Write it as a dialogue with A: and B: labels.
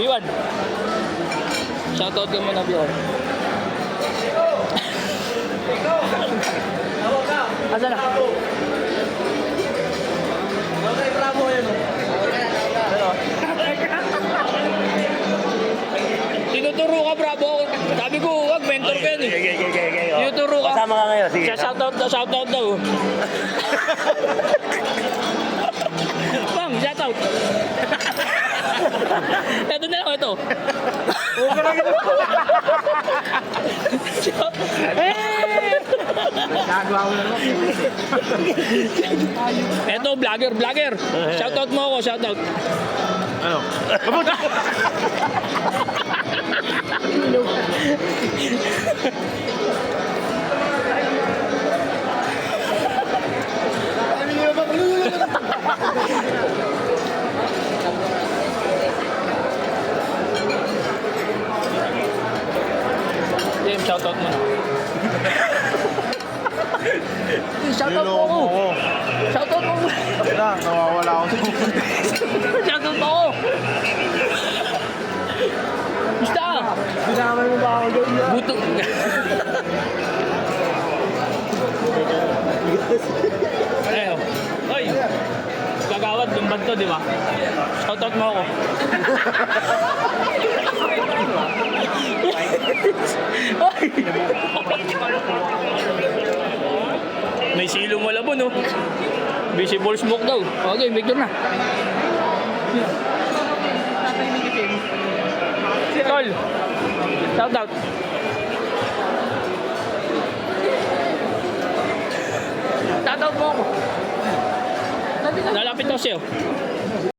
A: B1. Shoutout ka muna, B1. Asa na?
B: Okay, bravo yan.
A: Tinuturo ka, bravo. Sabi ko, wag, mentor ka yan eh.
B: Okay.
A: Tinuturo ka.
B: Kasama ka ngayon, sige.
A: Siya shoutout daw. Bang, shoutout. Ito na lang, ito.
B: Nagawa mo na lang.
A: Ito, vlogger. Shoutout mo ako, shoutout.
B: Ano?
A: James, shoutout mo na. Shoutout mo ako. Shoutout mo.
B: Nawawala ako.
A: Shoutout mo ako. Basta.
B: Binaman mo ba ako doon?
A: Buto. Ayo. Hoy. Gagawad yung banto, di ba? Shoutout mo ako. Hoy. May silong malabo, no? Visible smoke daw. Okay, picture na. Tol. Shoutout. Shoutout mo ako. Lalapit ako sa'yo.